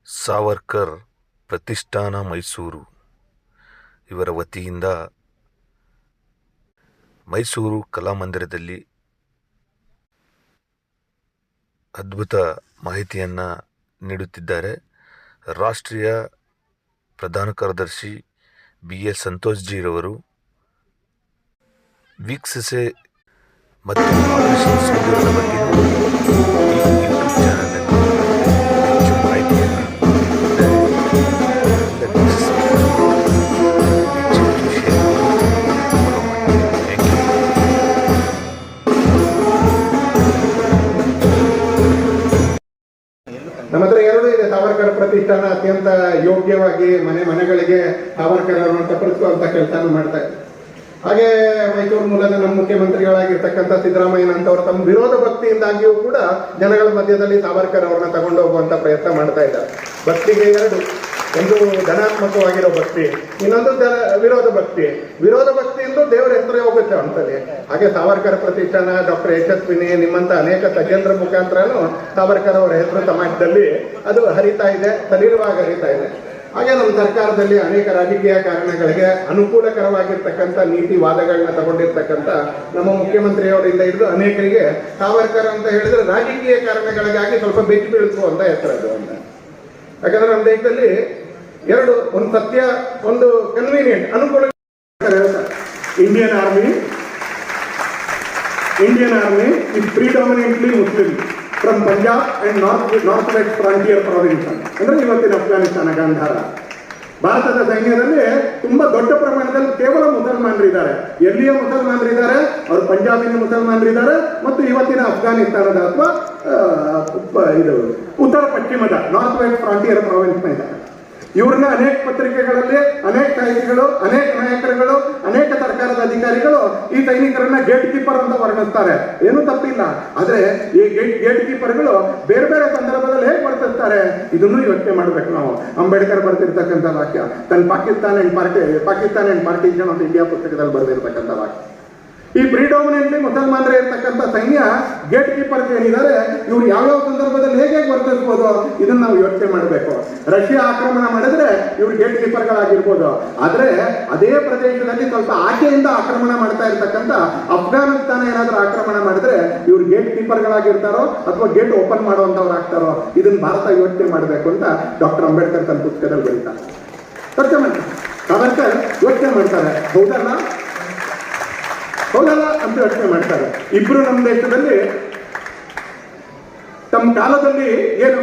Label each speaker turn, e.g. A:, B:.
A: ಸಾವರ್ಕರ್ ಪ್ರತಿಷ್ಠಾನ ಮೈಸೂರು ಇವರ ವತಿಯಿಂದ ಮೈಸೂರು ಕಲಾಮಂದಿರದಲ್ಲಿ ಅದ್ಭುತ ಮಾಹಿತಿಯನ್ನು ನೀಡುತ್ತಿದ್ದಾರೆ. ರಾಷ್ಟ್ರೀಯ ಪ್ರಧಾನ ಕಾರ್ಯದರ್ಶಿ BS ಸಂತೋಷ್ ಜಿರವರು ವೀಕ್ಷಿಸಿ ಮತ್ತು ಆಪರೇಷನ್ ಸಿಂಧೂರದ ಬಗ್ಗೆ ಈ ಯೂಟ್ಯೂಬ್ ಚಾನಲ್ನಲ್ಲಿ ಹೆಚ್ಚು ಮಾಹಿತಿಯನ್ನು
B: ನಮ್ಮ ಹತ್ರ ಎರಡು ಇದೆ. ಸಾವರ್ಕರ್ ಪ್ರತಿಷ್ಠಾನ ಅತ್ಯಂತ ಯೋಗ್ಯವಾಗಿ ಮನೆಗಳಿಗೆ ಸಾವರ್ಕರ್ ಅವರನ್ನು ತಪ್ಪಿಸುವಂತ ಕೆಲಸ ಮಾಡ್ತಾ ಇದೆ. ಹಾಗೆ ಮೈಸೂರು ಮೂಲದ ನಮ್ಮ ಮುಖ್ಯಮಂತ್ರಿಗಳಾಗಿರ್ತಕ್ಕಂಥ ಸಿದ್ದರಾಮಯ್ಯನಂತವರು ತಮ್ಮ ವಿರೋಧ ಭಕ್ತಿಯಿಂದಾಗಿಯೂ ಕೂಡ ಜನಗಳ ಮಧ್ಯದಲ್ಲಿ ಸಾವರ್ಕರ್ ಅವರನ್ನ ತಗೊಂಡು ಹೋಗುವಂತ ಪ್ರಯತ್ನ ಮಾಡ್ತಾ ಇದ್ದಾರೆ. ಭಕ್ತಿಗೆ ಎರಡು, ಒಂದು ಧನಾತ್ಮಕವಾಗಿರೋ ಭಕ್ತಿ, ಇನ್ನೊಂದು ವಿರೋಧ ಭಕ್ತಿ. ವಿರೋಧ ಭಕ್ತಿ ಎಂದು ದೇವರ ಹೆಸರೇ ಹೋಗುತ್ತೆ ಅಂತದೆ. ಹಾಗೆ ಸಾವರ್ಕರ್ ಪ್ರತಿಷ್ಠಾನ ಡಾಕ್ಟರ್ ಯಶಸ್ವಿನಿ ನಿಮ್ಮಂತ ಅನೇಕ ತಜ್ಞರ ಮುಖಾಂತರನು ಸಾವರ್ಕರ್ ಅವರ ಹೆಸರು ಸಮಾಜದಲ್ಲಿ ಅದು ಹರಿತಾ ಇದೆ, ಸಲೀಲವಾಗಿ ಹರಿತಾ ಇದೆ. ಹಾಗೆ ನಮ್ಮ ಸರ್ಕಾರದಲ್ಲಿ ಅನೇಕ ರಾಜಕೀಯ ಕಾರಣಗಳಿಗೆ ಅನುಕೂಲಕರವಾಗಿರ್ತಕ್ಕಂಥ ನೀತಿ ವಾದಗಳನ್ನ ತಗೊಂಡಿರ್ತಕ್ಕಂಥ ನಮ್ಮ ಮುಖ್ಯಮಂತ್ರಿಯವರಿಂದ ಹಿಡಿದು ಅನೇಕರಿಗೆ ಸಾವರ್ಕರ್ ಅಂತ ಹೇಳಿದ್ರೆ ರಾಜಕೀಯ ಕಾರಣಗಳಿಗಾಗಿ ಸ್ವಲ್ಪ ಬೆಚ್ಚಿ ಬೀಳಿಸುವಂತ ಹೆಸರದು ಅಂತ. ಯಾಕಂದ್ರೆ ನಮ್ಮ ದೇಶದಲ್ಲಿ ಎರಡು, ಒಂದು ಸತ್ಯ, ಒಂದು ಕನ್ವೀನಿಯಂಟ್, ಅನುಕೂಲ. Indian army is predominantly Muslim from Punjab and North West Frontier Province ಅಂದ್ರೆ ಇವತ್ತಿನ ಅಫ್ಘಾನಿಸ್ತಾನ ಗಾಂಧಾರ. ಭಾರತದ ಸೈನ್ಯದಲ್ಲಿ ತುಂಬಾ ದೊಡ್ಡ ಪ್ರಮಾಣದಲ್ಲಿ ಕೇವಲ ಮುಸಲ್ಮಾನರಿದ್ದಾರೆ. ಎಲ್ಲಿಯ ಮುಸಲ್ಮಾನರಿದ್ದಾರೆ? ಅವರು ಪಂಜಾಬಿನ ಮುಸಲ್ಮಾನರಿದ್ದಾರೆ ಮತ್ತು ಇವತ್ತಿನ ಅಫ್ಘಾನಿಸ್ತಾನದ ಅಥವಾ ಇದು ಉತ್ತರ ಪಶ್ಚಿಮದ ನಾರ್ತ್ ವೆಸ್ಟ್ ಫ್ರಾಂಟಿಯರ್ ಪ್ರಾವಿನ್ಸ್ ನ ಇದ್ದಾರೆ. ಇವ್ರನ್ನ ಅನೇಕ ಪತ್ರಿಕೆಗಳಲ್ಲಿ ಅನೇಕ ಸಾಹಿತಿಗಳು, ಅನೇಕ ನಾಯಕರುಗಳು, ಅನೇಕ ಸರ್ಕಾರದ ಅಧಿಕಾರಿಗಳು ಈ ಸೈನಿಕರನ್ನ ಗೇಟ್ ಕೀಪರ್ ಅಂತ ವರ್ಣಿಸ್ತಾರೆ. ಏನೂ ತಪ್ಪಿಲ್ಲ. ಆದ್ರೆ ಈ ಗೇಟ್ ಕೀಪರ್ಗಳು ಬೇರೆ ಬೇರೆ ಸಂದರ್ಭದಲ್ಲಿ ಹೇಗೆ ವರ್ತಿಸ್ತಾರೆ ಇದನ್ನು ಯೋಚನೆ ಮಾಡ್ಬೇಕು ನಾವು. ಅಂಬೇಡ್ಕರ್ ಬರ್ತಿರ್ತಕ್ಕಂಥ ವಾಕ್ಯ, Pakistan and partition of India ಪುಸ್ತಕದಲ್ಲಿ ಬರೆದಿರ್ತಕ್ಕಂಥ ವಾಕ್ಯ. ಈ ಪ್ರಿಡಾಮಿನೆಂಟ್ಲಿ ಮುಸಲ್ಮಾನರೇ ಇರ್ತಕ್ಕಂಥ ಸೈನ್ಯ ಗೇಟ್ ಕೀಪರ್ಸ್ ಏನಿದ್ದಾರೆ ಇವ್ರು ಯಾವ್ಯಾವ ಸಂದರ್ಭದಲ್ಲಿ ಹೇಗೆ ವರ್ತಿಸ್ಬೋದು ಇದನ್ನ ನಾವು ಯೋಚನೆ ಮಾಡಬೇಕು. ರಷ್ಯಾ ಆಕ್ರಮಣ ಮಾಡಿದ್ರೆ ಇವ್ರು ಗೇಟ್ ಕೀಪರ್ಗಳಾಗಿರ್ಬೋದು. ಆದ್ರೆ ಅದೇ ಪ್ರದೇಶದಲ್ಲಿ ಸ್ವಲ್ಪ ಆಚೆಯಿಂದ ಆಕ್ರಮಣ ಮಾಡ್ತಾ ಇರ್ತಕ್ಕಂಥ ಅಫ್ಘಾನಿಸ್ತಾನ ಏನಾದ್ರೂ ಆಕ್ರಮಣ ಮಾಡಿದ್ರೆ ಇವ್ರು ಗೇಟ್ ಕೀಪರ್ಗಳಾಗಿರ್ತಾರೋ ಅಥವಾ ಗೇಟ್ ಓಪನ್ ಮಾಡುವಂತವ್ರು ಆಗ್ತಾರೋ ಇದನ್ನ ಭಾರತ ಯೋಚನೆ ಮಾಡಬೇಕು ಅಂತ ಡಾಕ್ಟರ್ ಅಂಬೇಡ್ಕರ್ ತನ್ನ ಪುಸ್ತಕದಲ್ಲಿ ಬರೀತಾರೆ. ಸಾವರ್ಕರ್ ಯೋಚನೆ ಮಾಡ್ತಾರೆ, ಹೌದಲ್ಲ ಅಂತ ಯೋಚನೆ ಮಾಡ್ತಾರೆ. ಇಬ್ರು ನಮ್ಮ ದೇಶದಲ್ಲಿ ತಮ್ಮ ಕಾಲದಲ್ಲಿ ಏನು